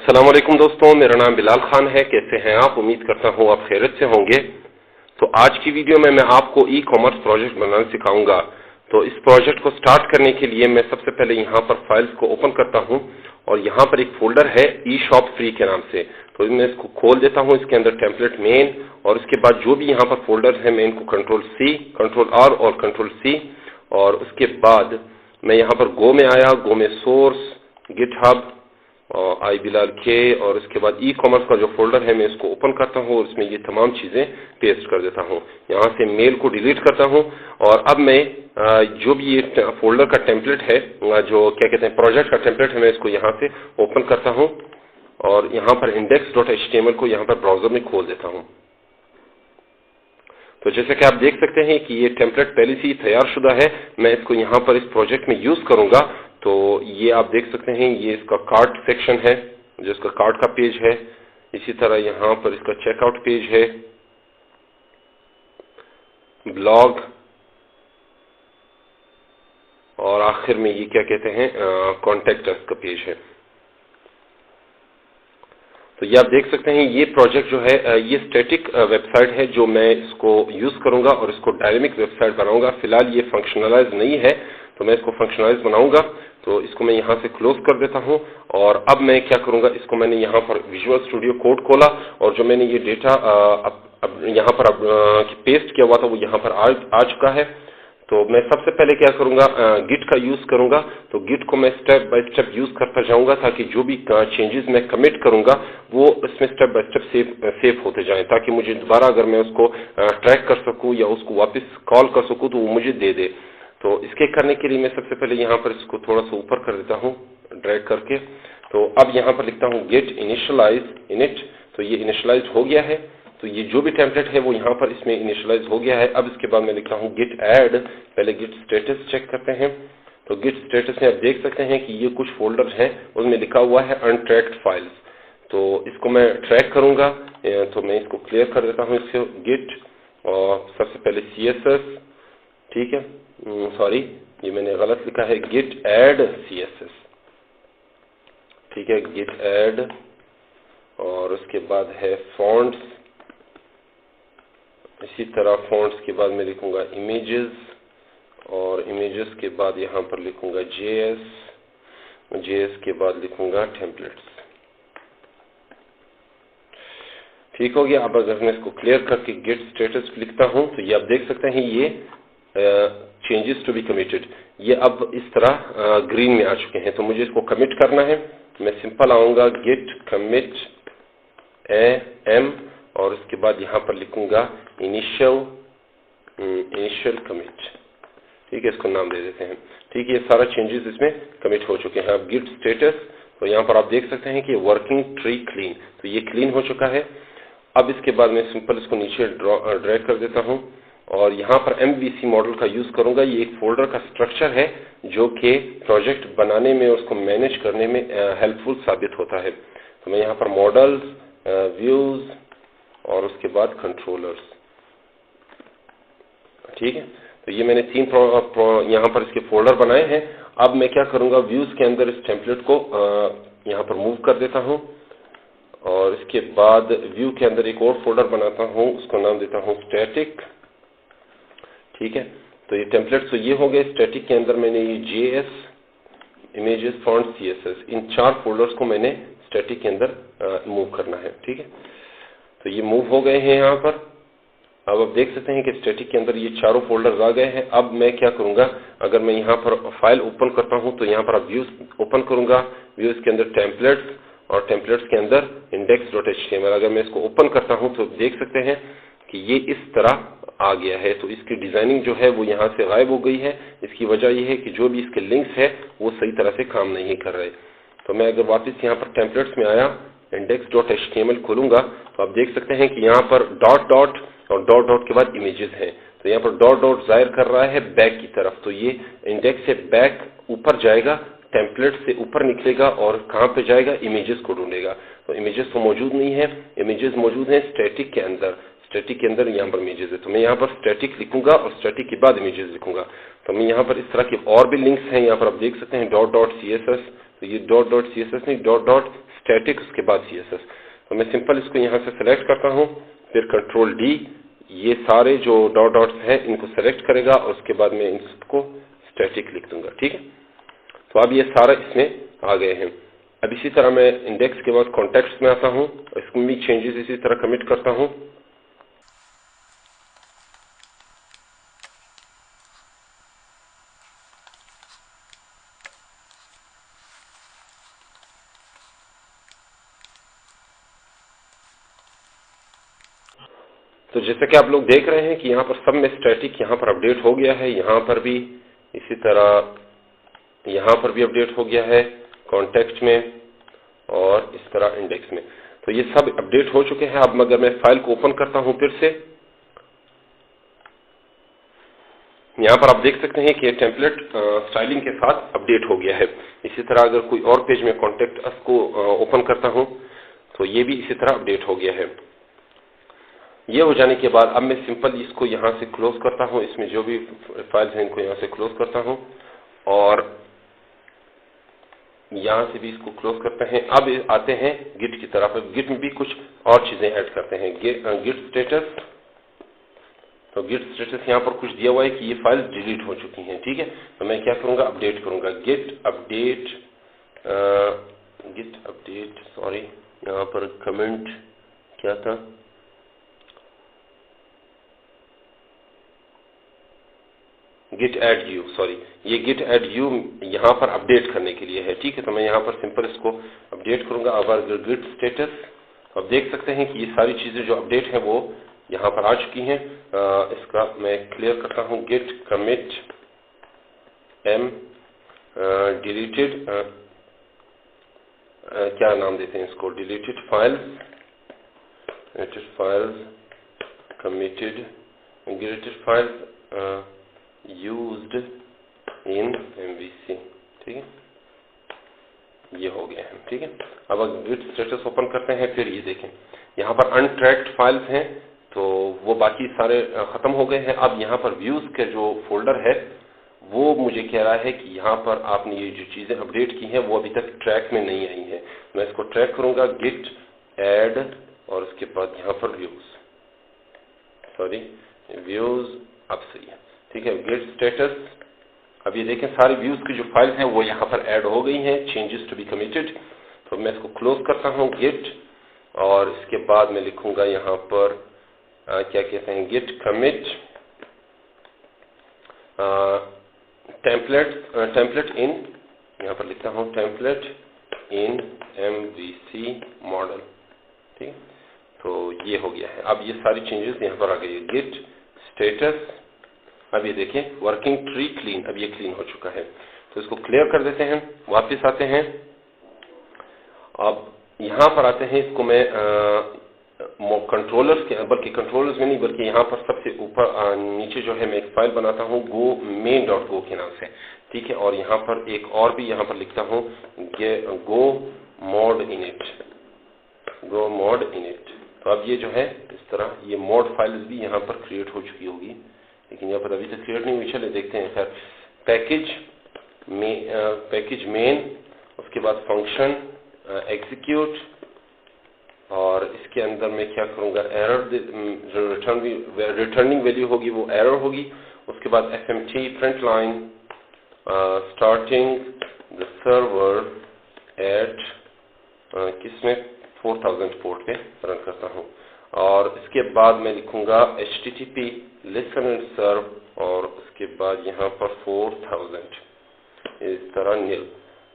अस्सलाम वालेकुम दोस्तों, मेरा नाम बिलाल खान है। कैसे हैं आप? उम्मीद करता हूँ आप खैरियत से होंगे। तो आज की वीडियो में मैं आपको ई कॉमर्स प्रोजेक्ट बनाना सिखाऊंगा। तो इस प्रोजेक्ट को स्टार्ट करने के लिए मैं सबसे पहले यहाँ पर फाइल्स को ओपन करता हूँ और यहाँ पर एक फोल्डर है ई शॉप फ्री के नाम से। तो मैं इसको खोल देता हूँ, इसके अंदर टेम्पलेट मेन और उसके बाद जो भी यहाँ पर फोल्डर है मैं इनको कंट्रोल सी, कंट्रोल आर और कंट्रोल सी, और उसके बाद मैं यहाँ पर गो में आया, गो में सोर्स, गिटहब और आई बिलाल के, और उसके बाद ई कॉमर्स का जो फोल्डर है मैं इसको ओपन करता हूँ और इसमें ये तमाम चीज़ें पेस्ट कर देता हूँ। यहाँ से मेल को डिलीट करता हूँ और अब मैं जो भी ये फोल्डर का टेम्पलेट है, जो क्या कहते हैं प्रोजेक्ट का टेम्पलेट है, मैं इसको यहाँ से ओपन करता हूँ और यहाँ पर index.html को यहाँ पर ब्राउजर में खोल देता हूँ। तो जैसे कि आप देख सकते हैं कि ये टेम्पलेट पहले से ही तैयार शुदा है। मैं इसको यहाँ पर इस प्रोजेक्ट में यूज करूंगा। तो ये आप देख सकते हैं, ये इसका कार्ट सेक्शन है, जो इसका कार्ट का पेज है। इसी तरह यहाँ पर इसका चेकआउट पेज है, ब्लॉग, और आखिर में ये क्या कहते हैं कॉन्टेक्ट अस का पेज है। तो ये आप देख सकते हैं, ये प्रोजेक्ट जो है ये स्टैटिक वेबसाइट है जो मैं इसको यूज करूंगा और इसको डायनेमिक वेबसाइट बनाऊंगा। फिलहाल ये फंक्शनलाइज नहीं है, तो मैं इसको फंक्शनलाइज बनाऊंगा। तो इसको मैं यहाँ से क्लोज कर देता हूँ और अब मैं क्या करूंगा, इसको मैंने यहाँ पर विजुअल स्टूडियो कोड खोला और जो मैंने ये डेटा अब यहाँ पर पेस्ट किया हुआ था वो यहाँ पर आ चुका है। तो मैं सबसे पहले क्या करूंगा, गिट का यूज करूंगा। तो गिट को मैं स्टेप बाय स्टेप यूज करता जाऊंगा ताकि जो भी चेंजेस मैं कमिट करूंगा वो इसमें स्टेप बाय स्टेप सेव होते जाएं, ताकि मुझे दोबारा अगर मैं उसको ट्रैक कर सकूं या उसको वापस कॉल कर सकूं तो वो मुझे दे दे। तो इसके करने के लिए मैं सबसे पहले यहाँ पर इसको थोड़ा सा ऊपर कर देता हूँ ड्रैग करके। तो अब यहाँ पर लिखता हूँ गेट इनिशियलाइज इनिट। तो ये इनिशियलाइज हो गया है। तो ये जो भी टेम्पलेट है वो यहाँ पर इसमें इनिशियलाइज हो गया है। अब इसके बाद मैं लिखता हूँ गिट ऐड। पहले गिट स्टेटस चेक करते हैं। तो गिट स्टेटस में आप देख सकते हैं कि ये कुछ फोल्डर हैं, उसमें लिखा हुआ है अनट्रैक्ड फाइल्स। तो इसको मैं ट्रैक करूंगा। तो मैं इसको क्लियर कर देता हूँ, इसको गिट और सबसे पहले CSS, ठीक है, सॉरी ये मैंने गलत लिखा है, गिट ऐड CSS, ठीक है, गिट ऐड, और उसके बाद है फॉन्ट्स। इसी तरह फॉन्ट्स के बाद मैं लिखूंगा इमेजेस, और इमेजेस के बाद यहाँ पर लिखूंगा JS के बाद लिखूंगा टेम्पलेट्स। ठीक हो गया। अब अगर मैं इसको क्लियर करके गेट स्टेटस लिखता हूँ तो ये आप देख सकते हैं ये चेंजेस टू बी कमिटेड, ये अब इस तरह ग्रीन में आ चुके हैं। तो मुझे इसको कमिट करना है। मैं सिंपल आऊंगा गेट कमिट M, और उसके बाद यहाँ पर लिखूंगा इनिशियल कमिट, ठीक है, इसको नाम दे देते हैं। ठीक है, ये सारा चेंजेस इसमें कमिट हो चुके हैं। अब गिट स्टेटस, तो यहाँ पर आप देख सकते हैं कि वर्किंग ट्री क्लीन, तो ये क्लीन हो चुका है। अब इसके बाद मैं सिंपल इसको नीचे ड्रैग कर देता हूँ और यहाँ पर MVC मॉडल का यूज करूंगा। ये एक फोल्डर का स्ट्रक्चर है जो कि प्रोजेक्ट बनाने में और उसको मैनेज करने में हेल्पफुल साबित होता है। तो मैं यहाँ पर मॉडल्स, व्यूज और उसके बाद कंट्रोलर्स, ठीक है। तो ये मैंने 3 यहाँ पर इसके फोल्डर बनाए हैं। अब मैं क्या करूंगा, व्यूज के अंदर इस टेम्पलेट को यहाँ पर मूव कर देता हूँ और इसके बाद व्यू के अंदर एक और फोल्डर बनाता हूँ, उसको नाम देता हूँ स्टैटिक, ठीक है। तो ये टेम्पलेट तो ये हो गए। स्टैटिक के अंदर मैंने ये JS, इमेजेस, फॉन्ट, CSS, इन 4 फोल्डर्स को मैंने स्टैटिक के अंदर मूव करना है, ठीक है। तो ये मूव हो गए हैं यहाँ पर। अब आप देख सकते हैं कि स्टैटिक के अंदर ये 4 फोल्डर्स आ गए हैं। अब मैं क्या करूंगा, अगर मैं यहाँ पर फाइल ओपन करता हूँ तो यहाँ पर आप व्यूज ओपन करूंगा, व्यूज के अंदर टेम्पलेट्स, और टेम्पलेट्स के अंदर index.html। अगर मैं इसको ओपन करता हूँ तो देख सकते हैं कि ये इस तरह आ गया है। तो इसकी डिजाइनिंग जो है वो यहाँ से गायब हो गई है। इसकी वजह यह है कि जो भी इसके लिंक्स है वो सही तरह से काम नहीं कर रहे। तो मैं अगर वापस यहाँ पर टेम्पलेट्स में आया, index.html खोलूंगा तो आप देख सकते हैं कि यहाँ पर डॉट डॉट और डॉट डॉट के बाद इमेजेस हैं। तो यहाँ पर डॉट डॉट जाहिर कर रहा है बैक की तरफ। तो ये इंडेक्स से बैक ऊपर जाएगा, टेम्पलेट से ऊपर निकलेगा और कहाँ पे जाएगा, इमेजेस को ढूंढेगा। तो इमेजेस तो मौजूद नहीं है, इमेजेस मौजूद हैं स्टैटिक के अंदर। स्टैटिक के अंदर यहाँ पर इमेजेस है। तो मैं यहाँ पर स्टैटिक लिखूंगा और स्टैटिक के बाद इमेजेस लिखूंगा। तो मैं यहाँ पर इस तरह के और भी लिंक्स हैं, यहाँ पर आप देख सकते हैं डॉट डॉट CSS। तो ये डॉट डॉट CSS नहीं, डॉट डॉट स्टैटिक, उसके बाद CSS। तो मैं सिंपल इसको यहाँ से सेलेक्ट करता हूँ, फिर कंट्रोल D, ये सारे जो डॉट्स हैं इनको सेलेक्ट करेगा और उसके बाद मैं इसको स्टैटिक लिख दूंगा। ठीक है, तो अब ये सारा इसमें आ गए हैं। अब इसी तरह मैं इंडेक्स के बाद कॉन्टेक्स्ट में आता हूँ, इसमें भी चेंजेस इसी तरह कमिट करता हूँ। तो जैसे कि आप लोग देख रहे हैं कि यहाँ पर सब में स्टैटिक यहाँ पर अपडेट हो गया है, यहाँ पर भी इसी तरह यहाँ पर भी अपडेट हो गया है कॉन्टेक्स्ट में और इस तरह इंडेक्स में। तो ये सब अपडेट हो चुके हैं। अब अगर मैं फाइल को ओपन करता हूं फिर से, यहाँ पर आप देख सकते हैं कि ये टेम्पलेट स्टाइलिंग के साथ अपडेट हो गया है। इसी तरह अगर कोई और पेज में कॉन्टेक्ट अस को ओपन करता हूं तो ये भी इसी तरह अपडेट हो गया है। ये हो जाने के बाद अब मैं सिंपल इसको यहाँ से क्लोज करता हूँ, इसमें जो भी फाइल्स हैं इनको यहाँ से क्लोज करता हूँ और यहाँ से भी इसको क्लोज करते हैं। अब आते हैं गिट की तरफ। गिट में भी कुछ और चीजें ऐड करते हैं। गिट स्टेटस, तो गिट स्टेटस यहाँ पर कुछ दिया हुआ है कि ये फाइल डिलीट हो चुकी हैं। ठीक है, तो मैं क्या करूँगा, अपडेट करूँगा। गिट अपडेट सॉरी, यहाँ पर कमेंट क्या था, गिट एड यू, सॉरी, ये गिट एड यू यहाँ पर अपडेट करने के लिए है। ठीक है, तो मैं यहाँ पर सिंपल इसको अपडेट करूँगा। अब गिट स्टेटस, अब देख सकते हैं कि ये सारी चीज़ें जो अपडेट हैं वो यहाँ पर आ चुकी हैं। इसका मैं क्लियर करता हूँ। गिट कमिट एम डिलीटेड, क्या नाम देते हैं इसको, deleted files committed deleted files used in MVC। ठीक है, ये हो गया है। ठीक है, अब गिट स्टेटस ओपन करते हैं, फिर ये देखें यहाँ पर अनट्रैक्ड फाइल्स हैं, तो वो बाकी सारे खत्म हो गए हैं। अब यहाँ पर व्यूज के जो फोल्डर है वो मुझे कह रहा है कि यहाँ पर आपने ये जो चीजें अपडेट की हैं वो अभी तक ट्रैक में नहीं आई हैं। मैं इसको ट्रैक करूंगा, गिट एड और उसके बाद यहाँ पर व्यूज, सॉरी व्यूज, अब सही है। ठीक है, गिट स्टेटस, अब ये देखें सारी व्यूज की जो फाइल्स हैं वो यहाँ पर ऐड हो गई हैं, चेंजेस टू बी कमिटेड। तो मैं इसको क्लोज करता हूँ गिट, और इसके बाद मैं लिखूंगा यहाँ पर क्या कहते हैं, गिट कमिट टेम्पलेट इन, यहाँ पर लिखता हूँ टेम्पलेट इन MVC मॉडल। ठीक है, तो ये हो गया है। अब ये सारी चेंजेस यहाँ पर आ गई है। गिट स्टेटस, अब ये देखिए वर्किंग ट्री क्लीन, अब ये क्लीन हो चुका है। तो इसको क्लियर कर देते हैं, वापस आते हैं। अब यहाँ पर आते हैं, इसको मैं कंट्रोलर्स के, बल्कि कंट्रोलर्स में नहीं बल्कि यहाँ पर सबसे ऊपर नीचे जो है मैं एक फाइल बनाता हूँ go main.go के नाम से। ठीक है, और यहाँ पर एक और भी यहाँ पर लिखता हूँ go mod init। तो अब ये जो है इस तरह ये मोड फाइल्स भी यहाँ पर क्रिएट हो चुकी होगी, लेकिन यहाँ पर अभी तक क्रिएट नहीं हुई। चले देखते हैं। खैर, पैकेज मेन, उसके बाद फंक्शन एग्जीक्यूट, और इसके अंदर मैं क्या करूँगा, एरर जो रिटर्निंग वैल्यू होगी वो एरर होगी। उसके बाद FMT println starting the server at किसमें 4000 पोर्ट पे रन करता हूँ, और इसके बाद मैं लिखूंगा HTTP लिसन एंड सर्व, और उसके बाद यहाँ पर 4000 इस तरह नील।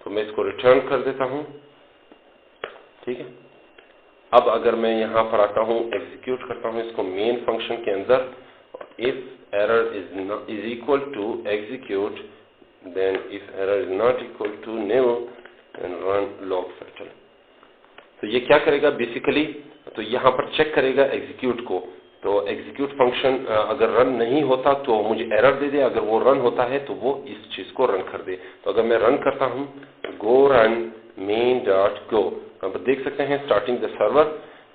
तो मैं इसको रिटर्न कर देता हूँ। ठीक है, अब अगर मैं यहाँ पर आता हूँ, एग्जीक्यूट करता हूँ इसको मेन फंक्शन के अंदर, if error is equal to execute, then if error is not equal to nil and run log factor. तो ये क्या करेगा बेसिकली, तो यहाँ पर चेक करेगा एग्जीक्यूट को। तो एग्जीक्यूट फंक्शन अगर रन नहीं होता तो मुझे एरर दे दे, अगर वो रन होता है तो वो इस चीज को रन कर दे। तो अगर मैं रन करता हूँ go run main.go, अब देख सकते हैं स्टार्टिंग द सर्वर,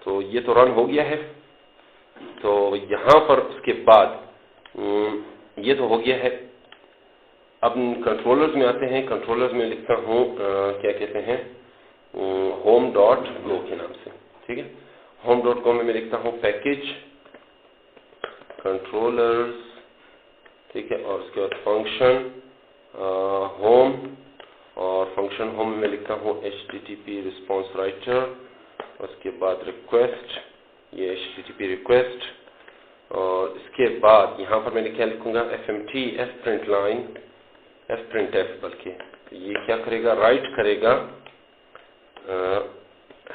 तो ये तो रन हो गया है। तो यहाँ पर उसके बाद ये तो हो गया है। अब कंट्रोलर्स में आते हैं। कंट्रोलर्स में लिखता हूँ क्या कहते हैं, home.go के नाम से, ठीक है। home.go में मैं लिखता हूँ पैकेज कंट्रोलर्स, ठीक है, और उसके बाद फंक्शन होम, और फंक्शन होम में लिखता हूँ HTTP रिस्पॉन्स राइटर, उसके बाद रिक्वेस्ट, ये HTTP रिक्वेस्ट, और इसके बाद यहाँ पर मैंने क्या लिखूंगा FMT fprintf बल्कि ये क्या करेगा, राइट करेगा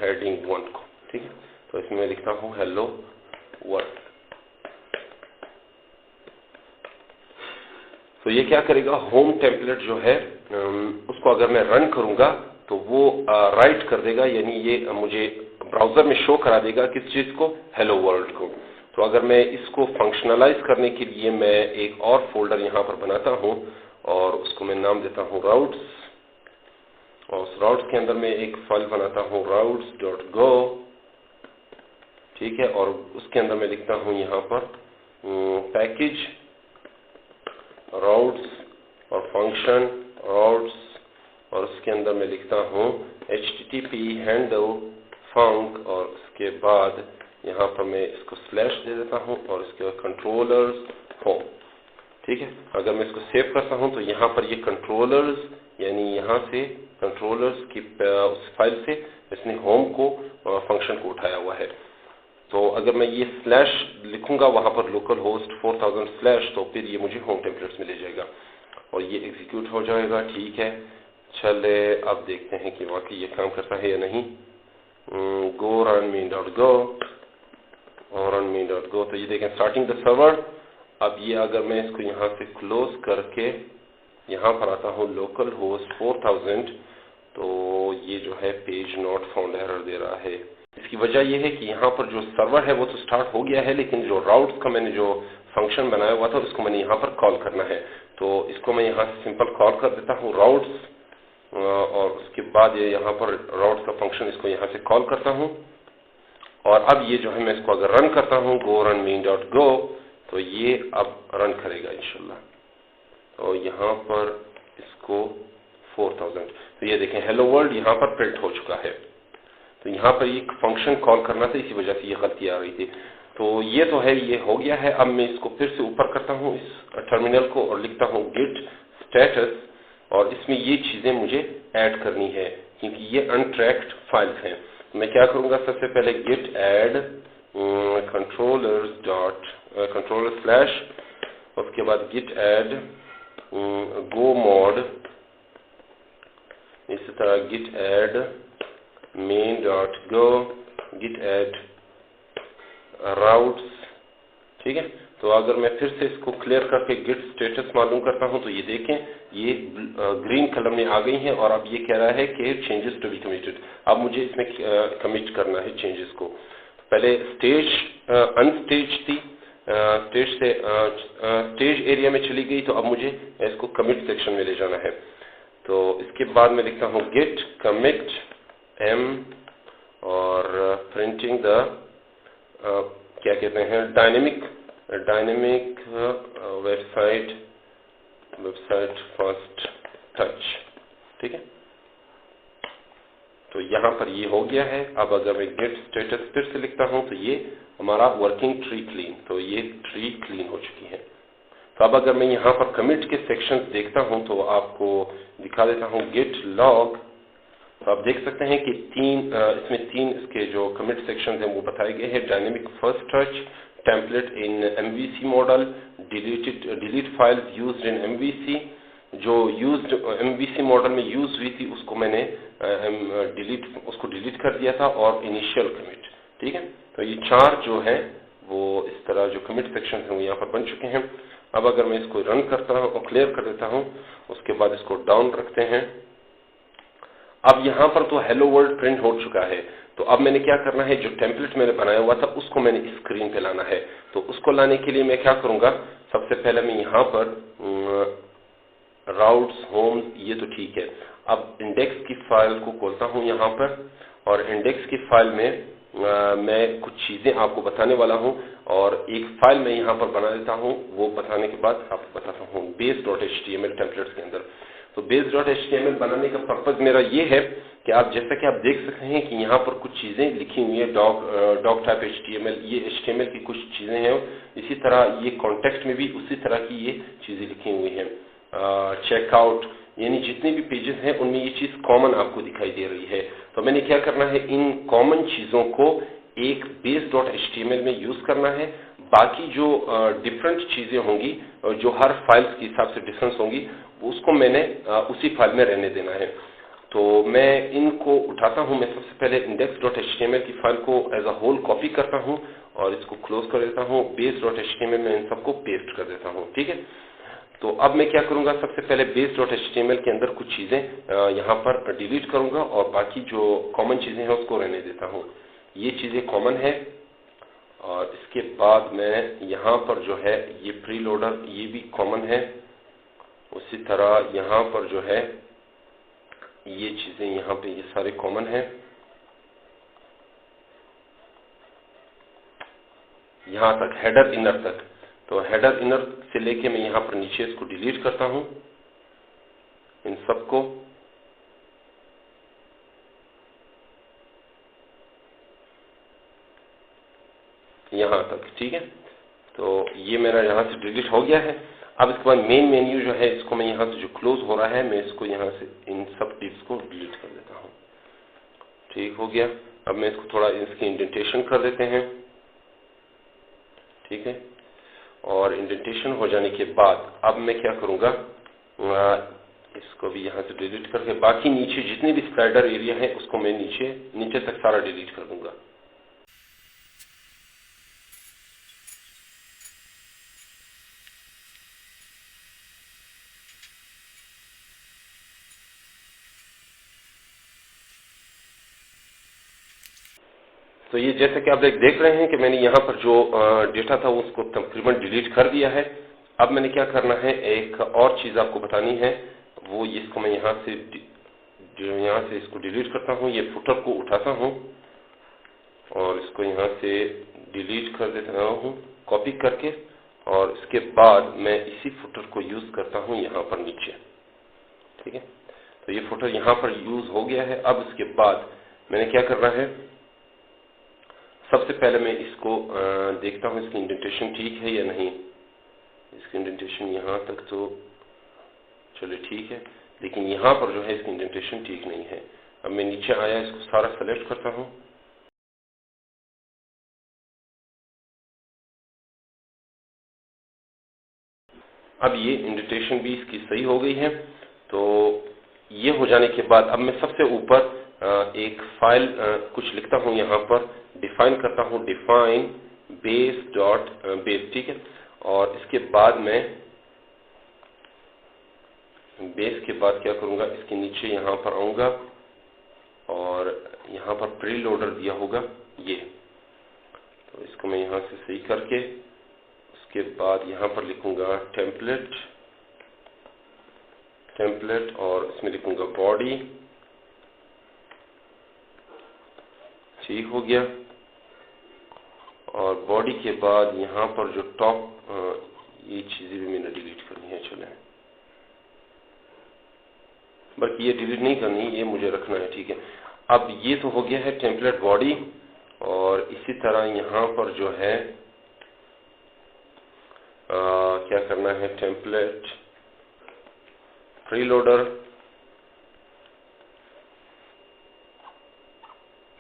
हेडिंग 1 को, ठीक है। तो इसमें मैं लिखता हूँ हेलो वर्ल्ड। तो ये क्या करेगा, होम टेम्पलेट जो है उसको अगर मैं रन करूंगा तो वो राइट कर देगा, यानी ये मुझे ब्राउजर में शो करा देगा किस चीज को, हेलो वर्ल्ड को। तो अगर मैं इसको फंक्शनलाइज करने के लिए मैं एक और फोल्डर यहाँ पर बनाता हूँ और उसको मैं नाम देता हूँ राउट्स, और उस राउट्स के अंदर मैं एक फाइल बनाता हूँ routes.go, ठीक है, और उसके अंदर मैं लिखता हूँ यहाँ पर पैकेज राउट्स और फंक्शन राउट्स, और उसके अंदर मैं लिखता हूँ HTTP हैंडल फंक, और उसके बाद यहाँ पर मैं इसको स्लैश दे देता हूँ और इसके बाद कंट्रोलर्स होम, ठीक है। अगर मैं इसको सेव करता हूँ तो यहाँ पर ये कंट्रोलर्स, यानी यहाँ से कंट्रोलर्स की उस फाइल से इसने होम को फंक्शन को उठाया हुआ है। तो अगर मैं ये स्लैश लिखूंगा वहां पर लोकल होस्ट 4000 स्लैश, तो फिर ये मुझे होम टेम्पलेट्स में ले जाएगा और ये एग्जीक्यूट हो जाएगा, ठीक है। चले अब देखते हैं कि वाकई ये काम करता है या नहीं। go runme.go और runme.go, तो ये देखें स्टार्टिंग द सर्वर। अब ये अगर मैं इसको यहाँ से क्लोज करके यहाँ पर आता हूँ लोकल होस्ट 4000, तो ये जो है पेज नॉट फाउंड एरर दे रहा है। इसकी वजह यह है कि यहाँ पर जो सर्वर है वो तो स्टार्ट हो गया है, लेकिन जो राउट्स का मैंने जो फंक्शन बनाया हुआ था उसको मैंने यहाँ पर कॉल करना है। तो इसको मैं यहाँ से सिंपल कॉल कर देता हूँ राउट्स, और उसके बाद ये यहाँ पर राउट्स का फंक्शन इसको यहाँ से कॉल करता हूँ, और अब ये जो है मैं इसको अगर रन करता हूँ go runme.go, तो ये अब रन करेगा इंशाल्लाह। तो यहाँ पर इसको 4000, तो ये देखें हेलो वर्ल्ड यहाँ पर प्रिंट हो चुका है। तो यहाँ पर एक फंक्शन कॉल करना था, इसी वजह से ये गलती आ रही थी। तो ये तो है, ये हो गया है। अब मैं इसको फिर से ऊपर करता हूँ इस टर्मिनल को और लिखता हूँ git status, और इसमें ये चीजें मुझे ऐड करनी है क्योंकि ये अनट्रैक्ड फाइल्स हैं। मैं क्या करूँगा, सबसे पहले git add controller स्लैश, उसके बाद git add go mod, इसी तरह git add main.go, git add routes, ठीक है। तो अगर मैं फिर से इसको क्लियर करके git स्टेटस मालूम करता हूं तो ये देखें ये ग्रीन कलर में आ गई हैं, और अब ये कह रहा है कि चेंजेस टू बी कमिटेड। अब मुझे इसमें कमिट करना है चेंजेस को। पहले स्टेज अनस्टेज थी, स्टेज से स्टेज एरिया में चली गई, तो अब मुझे इसको कमिट सेक्शन में ले जाना है। तो इसके बाद मैं लिखता हूँ git commit m, और प्रिंटिंग द क्या कहते हैं डायनेमिक वेबसाइट फर्स्ट टच, ठीक है। तो यहाँ पर ये हो गया है। अब अगर मैं गेट स्टेटस फिर से लिखता हूँ तो ये हमारा वर्किंग ट्री क्लीन, तो ये ट्री क्लीन हो चुकी है। तो अब अगर मैं यहाँ पर कमिट के सेक्शंस देखता हूँ तो आपको दिखा देता हूँ गिट लॉग। तो आप देख सकते हैं कि इसमें तीन इसके जो कमिट सेक्शंस हैं वो बताए गए हैं। Dynamic first touch, template in MVC model, delete files used in MVC, जो यूज्ड एमवीसी मॉडल में यूज हुई थी उसको मैंने डिलीट कर दिया था, और इनिशियल कमिट, ठीक है। तो ये चार जो है वो इस तरह जो कमिट सेक्शन हैं वो यहाँ पर बन चुके हैं। अब अगर मैं इसको रन करता हूँ और क्लियर कर देता हूँ, उसके बाद इसको डाउन रखते हैं। अब यहाँ पर तो हेलो वर्ल्ड प्रिंट हो चुका है। तो अब मैंने क्या करना है, जो टेम्पलेट मैंने बनाया हुआ था उसको मैंने स्क्रीन पे लाना है। तो उसको लाने के लिए मैं क्या करूंगा, सबसे पहले मैं यहाँ पर राउट्स होम, ये तो ठीक है। अब इंडेक्स की फाइल को खोलता हूँ यहाँ पर, और इंडेक्स की फाइल में मैं कुछ चीजें आपको बताने वाला हूँ, और एक फाइल मैं यहाँ पर बना देता हूँ। वो बताने के बाद आपको बताता हूँ base.html टेम्पलेट्स के अंदर। तो base.html बनाने का पर्पज मेरा ये है कि आप जैसा कि आप देख सकते हैं कि यहाँ पर कुछ चीज़ें लिखी हुई है, डॉग टाइप HTML, ये HTML की कुछ चीज़ें हैं। इसी तरह ये कॉन्टेक्स्ट में भी उसी तरह की ये चीज़ें लिखी हुई हैं। चेकआउट, यानी जितने भी पेजेस हैं उनमें ये चीज़ कॉमन आपको दिखाई दे रही है। तो मैंने क्या करना है, इन कॉमन चीज़ों को एक base.html में यूज़ करना है। बाकी जो डिफरेंट चीज़ें होंगी, जो हर फाइल्स के हिसाब से डिफरेंस होंगी, उसको मैंने उसी फाइल में रहने देना है। तो मैं इनको उठाता हूं। मैं सबसे पहले index.html की फाइल को एज अ होल कॉपी करता हूं और इसको क्लोज कर देता हूं। base.html में इन सबको पेस्ट कर देता हूं। ठीक है, तो अब मैं क्या करूंगा, सबसे पहले base.html के अंदर कुछ चीजें यहां पर डिलीट करूंगा और बाकी जो कॉमन चीजें हैं उसको रहने देता हूं। ये चीजें कॉमन है। और इसके बाद मैं यहां पर जो है ये प्री लोडर, ये भी कॉमन है। उसी तरह यहां पर जो है ये चीजें यहाँ पे ये सारे कॉमन है। यहाँ तक हेडर इनर तक, तो हेडर इनर से लेके मैं यहाँ पर नीचे इसको डिलीट करता हूँ, इन सबको। यहाँ तक, ठीक है। तो ये मेरा यहाँ से डिलीट हो गया है। अब इसके बाद मेन मेन्यू जो है, इसको मैं यहाँ से जो क्लोज हो रहा है, मैं इसको यहाँ से इन सब टिप्स को डिलीट कर देता हूँ। ठीक हो गया। अब मैं इसको थोड़ा इसकी इंडेंटेशन कर देते हैं। ठीक है, और इंडेंटेशन हो जाने के बाद अब मैं क्या करूंगा, इसको भी यहाँ से डिलीट करके बाकी नीचे जितने भी स्लाइडर एरिया है उसको मैं नीचे तक सारा डिलीट कर दूंगा। तो ये जैसे कि आप देख रहे हैं कि मैंने यहाँ पर जो डेटा था उसको तकरीबन डिलीट कर दिया है। अब मैंने क्या करना है, एक और चीज़ आपको बतानी है, वो इसको मैं यहाँ से इसको डिलीट करता हूँ। ये फुटर को उठाता हूँ और इसको यहाँ से डिलीट कर देता हूँ कॉपी करके, और इसके बाद मैं इसी फुटर को यूज़ करता हूँ यहाँ पर नीचे। ठीक है, तो ये फुटर यहाँ पर यूज़ हो गया है। अब इसके बाद मैंने क्या करना है, सबसे पहले मैं इसको देखता हूँ इसकी इंडेंटेशन ठीक है या नहीं। इसकी इंडेंटेशन यहाँ तक तो चलिए ठीक है, लेकिन यहाँ पर जो है इसकी इंडेंटेशन ठीक नहीं है। अब मैं नीचे आया, इसको सारा सेलेक्ट करता हूँ। अब ये इंडेंटेशन भी इसकी सही हो गई है। तो ये हो जाने के बाद अब मैं सबसे ऊपर एक फाइल कुछ लिखता हूँ, यहाँ पर डिफाइन करता हूँ, डिफाइन base.base। ठीक है, और इसके बाद मैं बेस के बाद क्या करूंगा, इसके नीचे यहाँ पर आऊंगा और यहाँ पर प्री लोडर दिया होगा ये, तो इसको मैं यहाँ से सही करके उसके बाद यहाँ पर लिखूंगा टेम्पलेट और इसमें लिखूंगा बॉडी। ठीक हो गया। और बॉडी के बाद यहाँ पर जो टॉप, ये चीजें भी मैंने डिलीट करनी है। चले, बल्कि ये डिलीट नहीं करनी, ये मुझे रखना है। ठीक है, अब ये तो हो गया है टेम्पलेट बॉडी। और इसी तरह यहाँ पर जो है क्या करना है, टेम्पलेट प्रीलोडर।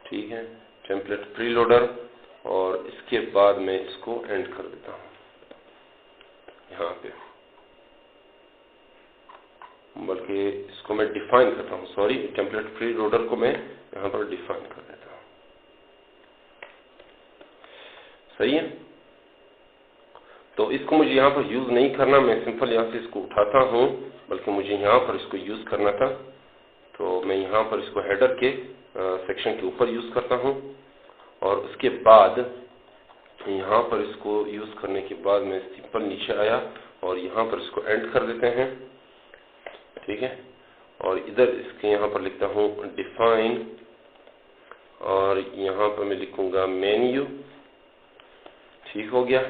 ठीक है, टेम्पलेट प्रीलोडर, और इसके बाद मैं इसको एंड कर देता हूँ यहाँ पे, बल्कि इसको मैं डिफाइन करता हूँ, सॉरी, टेम्पलेट प्रीलोडर को मैं यहाँ पर डिफाइन कर देता हूँ। सही है। तो इसको मुझे यहाँ पर यूज नहीं करना, मैं सिंपल यहाँ से इसको उठाता हूँ, बल्कि मुझे यहाँ पर इसको यूज करना था। तो मैं यहाँ पर इसको हेडर के सेक्शन के ऊपर यूज करता हूँ, और उसके बाद यहाँ पर इसको यूज करने के बाद मैं सिंपल नीचे आया और यहाँ पर इसको एंड कर देते हैं। ठीक है, और इधर इसके यहाँ पर लिखता हूँ डिफाइन, और यहाँ पर मैं लिखूंगा मेन्यू। ठीक हो गया।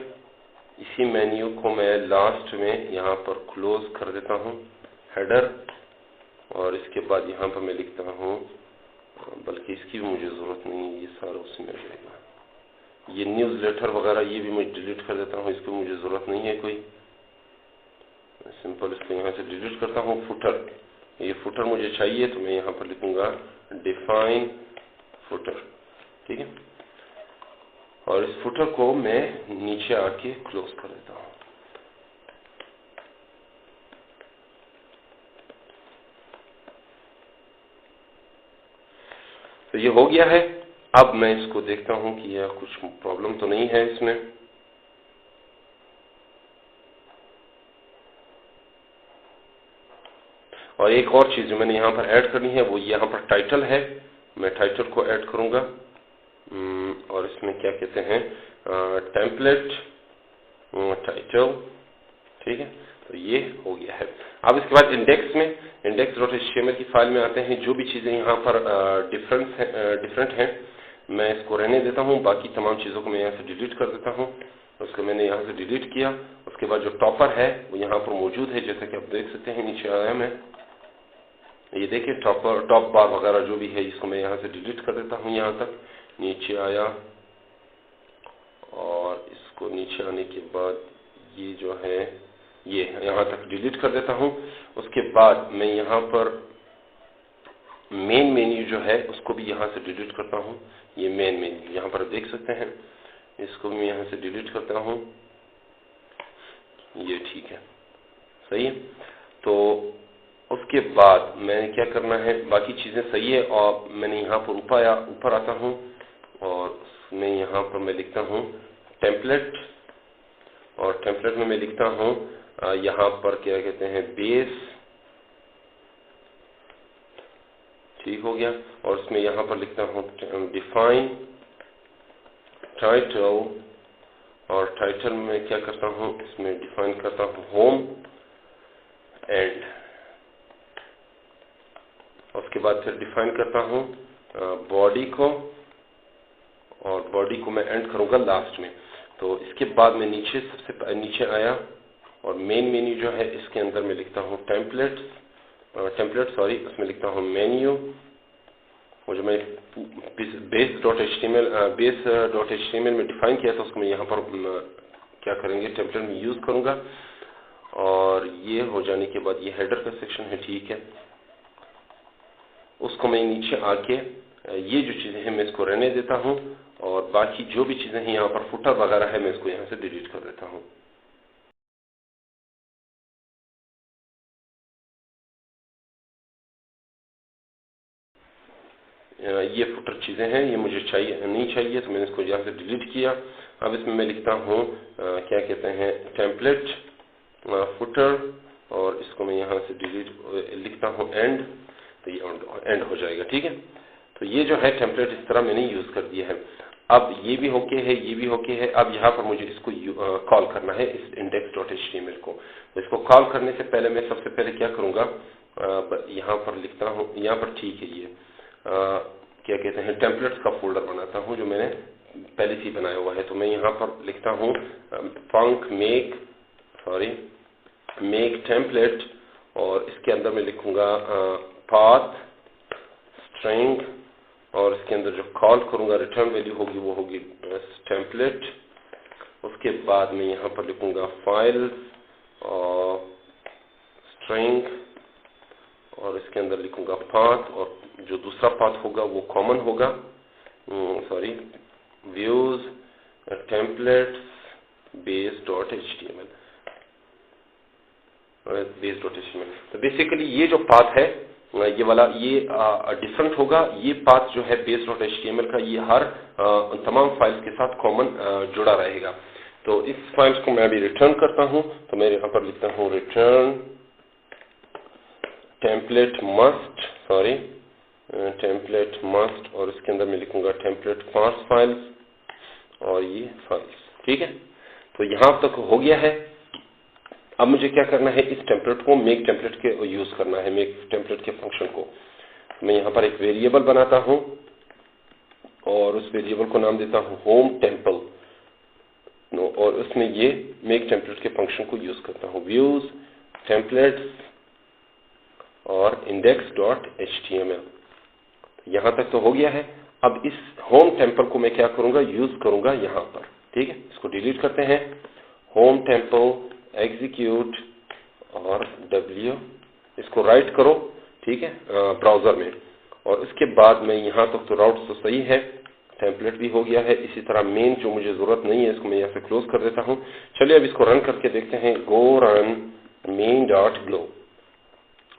इसी मेन्यू को मैं लास्ट में यहाँ पर क्लोज कर देता हूँ, हेडर और इसके बाद यहाँ पर मैं लिखता हूँ, बल्कि इसकी भी मुझे ज़रूरत नहीं है, ये सारा उसी में रहेगा। ये न्यूज़ लेटर वगैरह ये भी मैं डिलीट कर देता हूँ, इसकी मुझे ज़रूरत नहीं है कोई। सिंपल इसको यहाँ से डिलीट करता हूँ। फुटर, ये फुटर मुझे चाहिए तो मैं यहाँ पर लिखूंगा डिफाइन फुटर, ठीक है। और इस फुटर को मैं नीचे आके क्लोज कर देता हूँ। तो ये हो गया है। अब मैं इसको देखता हूं कि यह कुछ प्रॉब्लम तो नहीं है इसमें। और एक और चीज जो मैंने यहाँ पर ऐड करनी है वो यहाँ पर टाइटल है। मैं टाइटल को ऐड करूंगा और इसमें क्या कहते हैं, टेम्पलेट टाइटल, ठीक है। तो ये हो गया है। अब इसके बाद इंडेक्स में, index.html की फाइल में आते हैं। जो भी चीजें यहाँ पर डिफरेंट हैं मैं इसको रहने देता हूँ, बाकी तमाम चीजों को मैं यहाँ से डिलीट कर देता हूँ। उसको मैंने यहाँ से डिलीट किया। उसके बाद जो टॉपर है वो यहाँ पर मौजूद है, जैसा कि आप देख सकते हैं। नीचे आया मैं, ये देखिए टॉपर, टॉप बार वगैरह जो भी है इसको मैं यहाँ से डिलीट कर देता हूँ। यहाँ तक नीचे आया और इसको नीचे आने के बाद ये जो है ये यहाँ तक डिलीट कर देता हूँ। उसके बाद मैं यहाँ पर मेन मेन्यू जो है उसको भी यहाँ से डिलीट करता हूँ। ये मेन मेन्यू यहाँ पर देख सकते हैं, इसको भी मैं यहाँ से डिलीट करता हूँ। ये ठीक है, सही है। तो उसके बाद मैंने क्या करना है, बाकी चीजें सही है। और मैंने यहाँ पर ऊपर आता हूँ और मैं यहाँ पर मैं लिखता हूँ टेम्पलेट, और टेम्पलेट में मैं लिखता हूँ यहाँ पर क्या कहते हैं बेस, ठीक हो गया। और उसमें यहाँ पर लिखता हूँ डिफाइन टाइटल, और टाइटल में मैं क्या करता हूँ, इसमें डिफाइन करता हूँ होम एंड। उसके बाद फिर डिफाइन करता हूँ बॉडी को, और बॉडी को मैं एंड करूंगा लास्ट में। तो इसके बाद मैं नीचे सबसे नीचे आया और मेन मेन्यू जो है इसके अंदर मैं लिखता हूँ टेम्पलेट, उसमें लिखता हूँ मेन्यू। वो जो मैं base.html में डिफाइन किया था उसको मैं यहाँ पर क्या करेंगे टेम्पलेट में यूज करूंगा। और ये हो जाने के बाद ये हेडर का सेक्शन है, ठीक है। उसको मैं नीचे आके ये जो चीजें हैं मैं इसको रहने देता हूँ, और बाकी जो भी चीजें हैं यहाँ पर फुटर वगैरह है मैं इसको यहाँ से डिलीट कर देता हूँ। ये फुटर चीजें हैं, ये मुझे चाहिए नहीं चाहिए तो मैंने इसको यहाँ से डिलीट किया। अब इसमें मैं लिखता हूँ क्या कहते हैं टेम्पलेट फुटर, और इसको मैं यहाँ से डिलीट लिखता हूँ एंड, तो ये एंड हो जाएगा, ठीक है। तो ये जो है टेम्पलेट इस तरह मैंने यूज कर दिया है। अब ये भी ओके है, ये भी ओके है। अब यहाँ पर मुझे इसको कॉल करना है, इस index.html को। तो इसको कॉल करने से पहले मैं सबसे पहले क्या करूंगा, यहाँ पर लिखता हूँ, यहाँ पर ठीक है, ये क्या कहते हैं टेम्पलेट्स का फोल्डर बनाता हूँ जो मैंने पहले से बनाया हुआ है। तो मैं यहाँ पर लिखता हूँ फंक मेक टेम्पलेट, और इसके अंदर मैं लिखूंगा पाथ स्ट्रिंग, और इसके अंदर जो कॉल करूंगा रिटर्न वैल्यू होगी वो होगी टेम्पलेट। उसके बाद मैं यहाँ पर लिखूंगा फाइल और स्ट्रिंग, और इसके अंदर लिखूंगा पाथ, और जो दूसरा पाथ होगा वो कॉमन होगा, व्यूज टेम्पलेट्स base.html। तो बेसिकली ये जो पाथ है ये वाला ये डिफरेंट होगा। ये पाथ जो है base.html का ये हर तमाम फाइल्स के साथ कॉमन जुड़ा रहेगा। तो इस फाइल्स को मैं अभी रिटर्न करता हूं, तो मैं यहाँ पर लिखता हूँ रिटर्न टेम्पलेट मस्ट, और इसके अंदर मैं लिखूंगा टेम्पलेट पार्स फाइल्स और ये फाइल्स, ठीक है। तो यहाँ तक हो गया है। अब मुझे क्या करना है, इस टेम्पलेट को मेक टेम्पलेट के यूज करना है, मेक टेम्पलेट के फंक्शन को। मैं यहाँ पर एक वेरिएबल बनाता हूँ और उस वेरिएबल को नाम देता हूँ होम टेम्पल, और उसमें ये मेक टेम्पलेट के फंक्शन को यूज करता हूँ। व्यूज टेम्पलेट्स और index.html। यहाँ तक तो हो गया है। अब इस होम टेम्पल को मैं क्या करूंगा, यूज करूंगा यहाँ पर। ठीक है, इसको डिलीट करते हैं। होम टेम्पल एग्जीक्यूट और w, इसको राइट करो, ठीक है, ब्राउजर में। और इसके बाद में यहाँ तक तो राउट तो सही है, टेम्पलेट भी हो गया है। इसी तरह मेन जो मुझे जरूरत नहीं है, इसको मैं यहाँ से क्लोज कर देता हूँ। चलिए अब इसको रन करके देखते हैं। गो रन main.glo,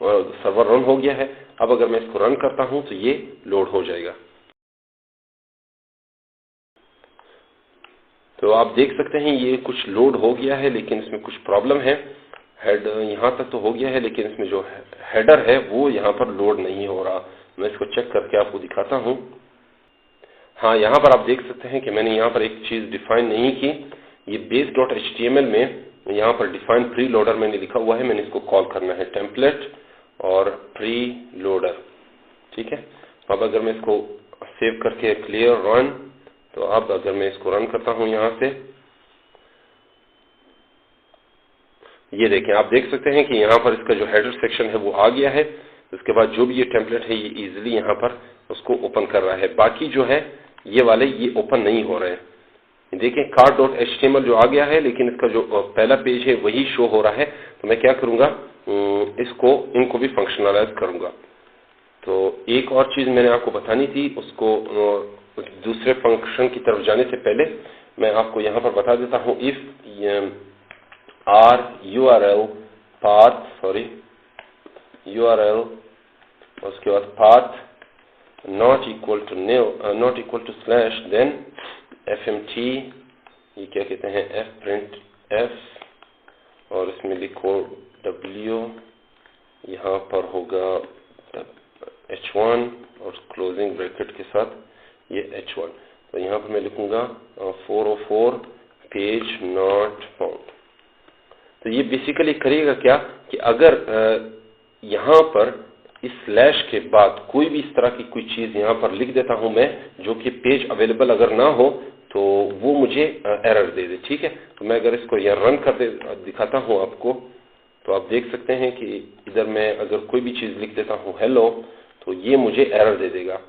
और सर्वर रन हो गया है। अब अगर मैं इसको रन करता हूं तो ये लोड हो जाएगा। तो आप देख सकते हैं ये कुछ लोड हो गया है, लेकिन इसमें कुछ प्रॉब्लम है। हेड यहां तक तो हो गया है, लेकिन इसमें जो हेडर है वो यहां पर लोड नहीं हो रहा। मैं इसको चेक करके आपको दिखाता हूं। हाँ, यहां पर आप देख सकते हैं कि मैंने यहां पर एक चीज डिफाइन नहीं की। ये base.html में यहां पर डिफाइन प्री लोडर मैंने लिखा हुआ है, मैंने इसको कॉल करना है टेम्पलेट और प्री लोडर। ठीक है, अब अगर मैं इसको सेव करके क्लियर रन, तो अब अगर मैं इसको रन करता हूं यहां से, ये देखें, आप देख सकते हैं कि यहाँ पर इसका जो हेडर सेक्शन है वो आ गया है। उसके बाद जो भी ये टेम्पलेट है ये इजीली यहाँ पर उसको ओपन कर रहा है। बाकी जो है ये वाले ये ओपन नहीं हो रहे हैं। देखें card.html जो आ गया है, लेकिन इसका जो पहला पेज है वही शो हो रहा है। तो मैं क्या करूंगा, इनको भी फंक्शनलाइज करूंगा। तो एक और चीज मैंने आपको बतानी थी, उसको दूसरे फंक्शन की तरफ जाने से पहले मैं आपको यहाँ पर बता देता हूँ। इफ URL उसके बाद path not equal to slash, then fmt, ये क्या कहते हैं, fprintf, और इसमें लिखो w, यहाँ पर होगा h1 और क्लोजिंग ब्रैकेट के साथ ये h1। तो यहाँ पर मैं लिखूंगा 404 पेज नॉट फाउंड। तो ये बेसिकली करेगा क्या कि अगर यहाँ पर इस स्लैश के बाद कोई भी इस तरह की कोई चीज यहाँ पर लिख देता हूं मैं, जो कि पेज अवेलेबल अगर ना हो, तो वो मुझे एरर दे दे। ठीक है, तो मैं अगर इसको यहाँ रन कर दिखाता हूं आपको, तो आप देख सकते हैं कि इधर मैं अगर कोई भी चीज लिख देता हूं हेलो, तो ये मुझे एरर दे देगा।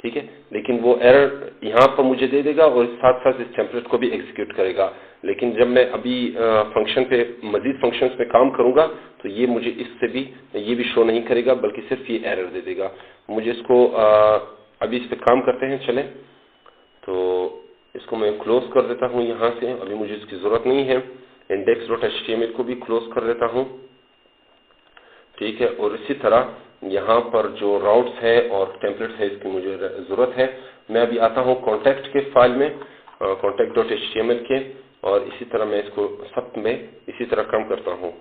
ठीक है, लेकिन वो एरर यहाँ पर मुझे दे देगा और साथ साथ इस टेम्पलेट को भी एग्जीक्यूट करेगा। लेकिन जब मैं अभी फंक्शन पे मजीद फंक्शंस पे काम करूंगा, तो ये मुझे इससे भी ये भी शो नहीं करेगा, बल्कि सिर्फ ये एरर दे देगा। मुझे इसको अभी इस पे काम करते हैं। चले, तो इसको मैं क्लोज कर देता हूँ यहाँ से, अभी मुझे इसकी जरूरत नहीं है। index.html को भी क्लोज कर देता हूँ। ठीक है, और इसी तरह यहाँ पर जो राउट्स है और टेम्पलेट्स है, इसकी मुझे जरूरत है। मैं अभी आता हूँ कॉन्टेक्ट के फाइल में, contact.html के, और इसी तरह मैं इसको सब में इसी तरह काम करता हूँ।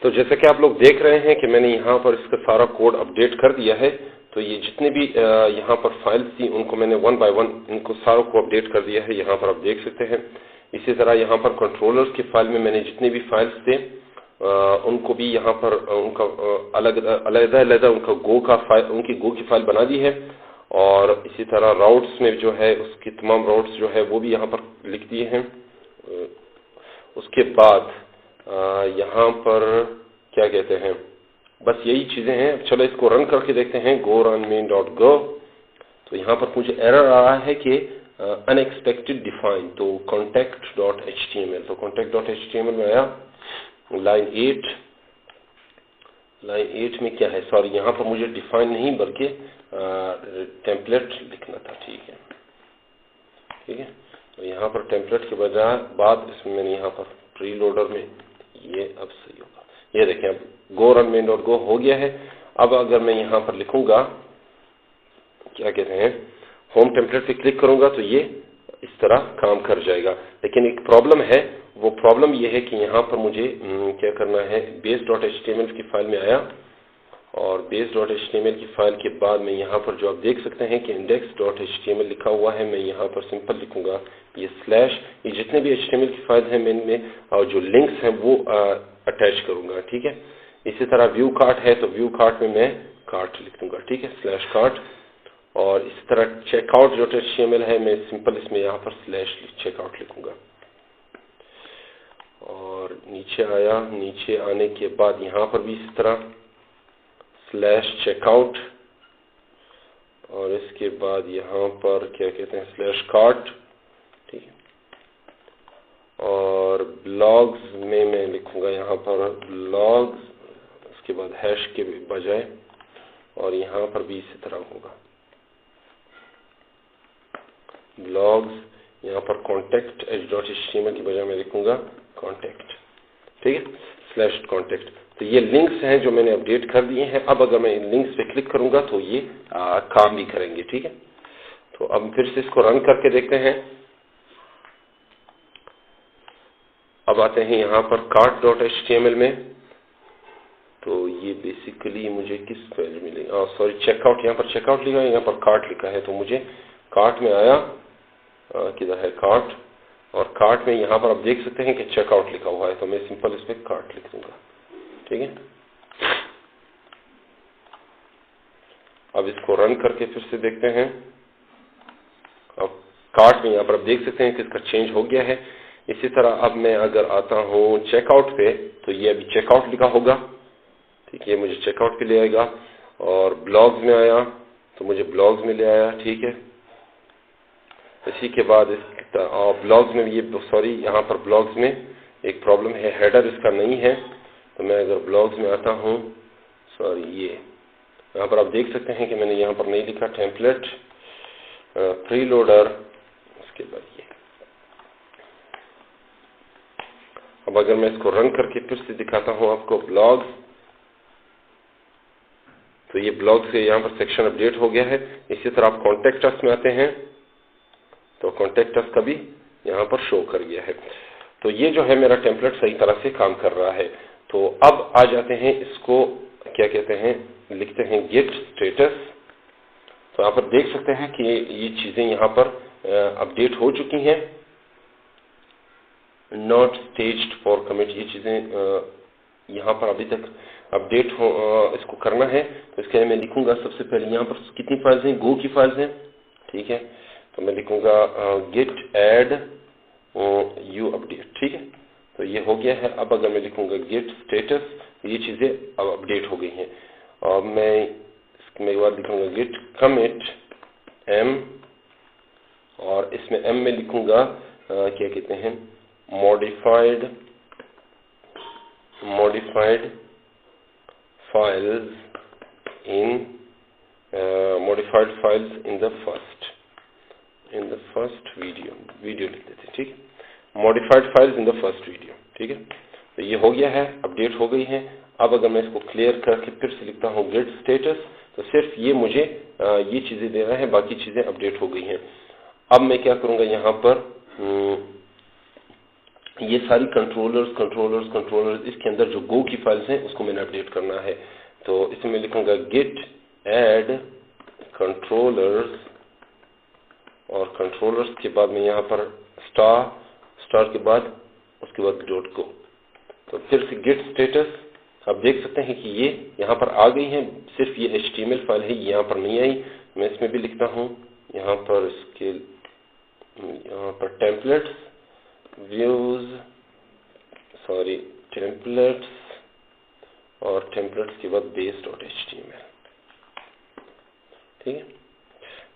तो जैसे कि आप लोग देख रहे हैं कि मैंने यहाँ पर इसका सारा कोड अपडेट कर दिया है। तो ये जितने भी यहाँ पर फाइल्स थी उनको मैंने वन बाय वन इनको सारों को अपडेट कर दिया है, यहाँ पर आप देख सकते हैं। इसी तरह यहाँ पर कंट्रोलर्स की फाइल में मैंने जितने भी फाइल्स थे उनको भी यहाँ पर उनका अलग उनका उनकी गो की फाइल बना दी है। और इसी तरह राउट्स में जो है उसकी तमाम राउट्स जो है वो भी यहाँ पर लिख दिए हैं। उसके बाद यहाँ पर क्या कहते हैं, बस यही चीजें हैं। चलो इसको रन करके देखते हैं, go run main.go। तो यहाँ पर मुझे एरर आ रहा है कि अनएक्सपेक्टेड डिफाइन, तो contact.html। तो contact.html में आया लाइन 8 में क्या है, सॉरी यहाँ पर मुझे डिफाइन नहीं बल्कि टेम्पलेट लिखना था। ठीक है। तो यहाँ पर टेम्पलेट के बजाय बाद इसमें मैंने यहाँ पर प्रीलोडर में ये अब सही होगा। ये देखें अब go run main.go हो गया है। अब अगर मैं यहाँ पर लिखूंगा क्या कहते हैं होम टेम्पलेट पे क्लिक करूंगा तो ये इस तरह काम कर जाएगा। लेकिन एक प्रॉब्लम है, वो प्रॉब्लम ये है कि यहाँ पर मुझे क्या करना है, base.html की फाइल में आया और base.html की फाइल के बाद में यहाँ पर जो आप देख सकते हैं कि index.html लिखा हुआ है, मैं यहाँ पर सिंपल लिखूंगा ये स्लैश, ये जितने भी HTML की फाइल है मैं इनमें और जो लिंक्स हैं वो अटैच करूंगा। ठीक है। इसी तरह व्यू कार्ट है तो व्यू कार्ट में मैं कार्ट लिख दूंगा। ठीक है, स्लैश कार्ट। और इसी तरह checkout.html है, मैं सिंपल इसमें यहाँ पर स्लैश चेकआउट लिखूंगा। और नीचे आया, नीचे आने के बाद यहाँ पर भी इसी तरह स्लैश चेकआउट और इसके बाद यहाँ पर क्या कहते हैं स्लैश कार्ट। ठीक है। और ब्लॉग्स में मैं लिखूंगा यहाँ पर ब्लॉग्स, उसके बाद हैश के बजाय, और यहाँ पर भी इसी तरह होगा ब्लॉग्स। यहाँ पर contact.html की बजाय मैं लिखूंगा कॉन्टेक्ट। ठीक है, स्लैश कॉन्टेक्ट। तो ये लिंक्स हैं जो मैंने अपडेट कर दिए हैं। अब अगर मैं इन लिंक्स पे क्लिक करूंगा तो ये काम भी करेंगे। ठीक है। तो अब फिर से इसको रन करके देखते हैं। अब आते हैं यहाँ पर cart.html में। तो ये बेसिकली मुझे किस फाइल में मिलेगा, सॉरी चेकआउट, यहाँ पर चेकआउट लिखा है, यहाँ पर कार्ट लिखा है। तो मुझे कार्ट में आया, किधर है कार्ट, और कार्ट में यहाँ पर आप देख सकते हैं कि चेकआउट लिखा हुआ है। तो मैं सिंपल इस पर कार्ट लिख दूंगा। ठीक है। अब इसको रन करके फिर से देखते हैं। अब कार्ट में यहाँ पर आप देख सकते हैं कि इसका चेंज हो गया है। इसी तरह अब मैं अगर आता हूँ चेकआउट पे तो ये अभी चेकआउट लिखा होगा। ठीक है, मुझे चेकआउट पे ले आएगा। और ब्लॉग्स में आया तो मुझे ब्लॉग्स में ले आया। ठीक है। इसी के बाद ब्लॉग्स में ये, सॉरी यहाँ पर ब्लॉग्स में एक प्रॉब्लम है, हेडर इसका नहीं है। तो मैं अगर ब्लॉग्स में आता हूँ, सॉरी ये यहाँ पर आप देख सकते हैं कि मैंने यहाँ पर नहीं लिखा टेम्पलेट प्रीलोडर, उसके बाद ये। अब अगर मैं इसको रन करके फिर से दिखाता हूँ आपको ब्लॉग्स, तो ये ब्लॉग से यहाँ पर सेक्शन अपडेट हो गया है। इसी तरह आप कॉन्टेक्ट अस में आते हैं तो कॉन्टेक्ट अस का भी यहाँ पर शो कर गया है। तो ये जो है मेरा टेम्पलेट सही तरह से काम कर रहा है। तो अब आ जाते हैं, इसको क्या कहते हैं, लिखते हैं गेट स्टेटस। तो यहाँ पर देख सकते हैं कि ये चीजें यहाँ पर अपडेट हो चुकी हैं। नॉट स्टेज्ड फॉर कमिट, ये चीजें यहाँ पर अभी तक अपडेट हो, इसको करना है। तो इसके लिए मैं लिखूंगा सबसे पहले यहाँ पर कितनी फाइल्स हैं, गो की फाइल्स हैं। ठीक है, तो मैं लिखूंगा गेट ऐड यू अपडेट। ठीक है, तो ये हो गया है। अब अगर मैं लिखूंगा गेट स्टेटस, ये चीजें अब अपडेट हो गई हैं। और मैं इसमें एक बार लिखूंगा गेट कमिट एम, और इसमें एम में लिखूंगा क्या कहते हैं modified files in modified files in the first video लिख देते हैं। ठीक है, modified files in the first video. ठीक है, तो ये हो गया है, अपडेट हो गई है। अब अगर मैं इसको क्लियर करके फिर से लिखता हूँ गेट स्टेटस, तो सिर्फ ये मुझे ये चीजें दे रहा है, बाकी चीजें अपडेट हो गई हैं। अब मैं क्या करूंगा, यहाँ पर ये सारी कंट्रोलर्स इसके अंदर जो गो की फाइल्स हैं उसको मैंने अपडेट करना है। तो इसमें मैं लिखूंगा गिट ऐड कंट्रोलर्स और कंट्रोलर्स के बाद में यहाँ पर स्टार के बाद उसके बाद .go। तो फिर से गिट स्टेटस आप देख सकते हैं कि ये यहाँ पर आ गई है, सिर्फ ये HTML फाइल है, ये यहाँ पर नहीं आई। मैं इसमें भी लिखता हूँ यहाँ पर इसके यहाँ पर टेम्पलेट्स और टेम्पलेट्स के बाद base.html। ठीक है,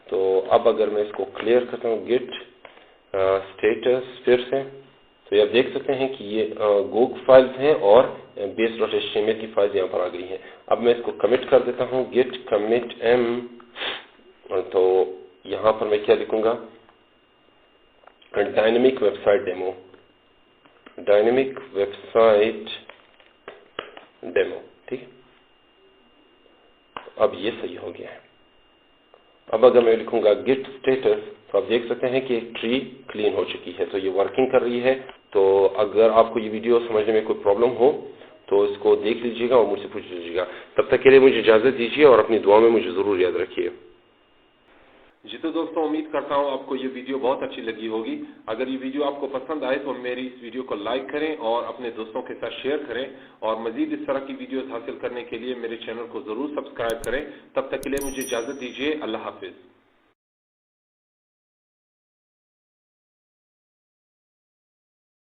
तो अब अगर मैं इसको क्लियर करता हूँ गिट स्टेटस फिर से, तो ये आप देख सकते हैं कि ये गो फाइल्स हैं और base.html की फाइल्स यहाँ पर आ गई हैं। अब मैं इसको कमिट कर देता हूँ गिट कमिट m। तो यहाँ पर मैं क्या लिखूंगा, डायनेमिक वेबसाइट डेमो। ठीक है, अब ये सही हो गया है। अब अगर मैं लिखूंगा गिट स्टेटस, तो आप देख सकते हैं कि एक ट्री क्लीन हो चुकी है, तो ये वर्किंग कर रही है। तो अगर आपको ये वीडियो समझने में कोई प्रॉब्लम हो तो इसको देख लीजिएगा और मुझसे पूछ लीजिएगा। तब तक के लिए मुझे इजाजत दीजिए और अपनी दुआ में मुझे जरूर याद रखिए। जी तो दोस्तों, उम्मीद करता हूँ आपको ये वीडियो बहुत अच्छी लगी होगी। अगर ये वीडियो आपको पसंद आए तो मेरी इस वीडियो को लाइक करें और अपने दोस्तों के साथ शेयर करें, और मजीद इस तरह की वीडियोस हासिल करने के लिए मेरे चैनल को जरूर सब्सक्राइब करें। तब तक के लिए मुझे इजाजत दीजिए। अल्लाह हाफिज।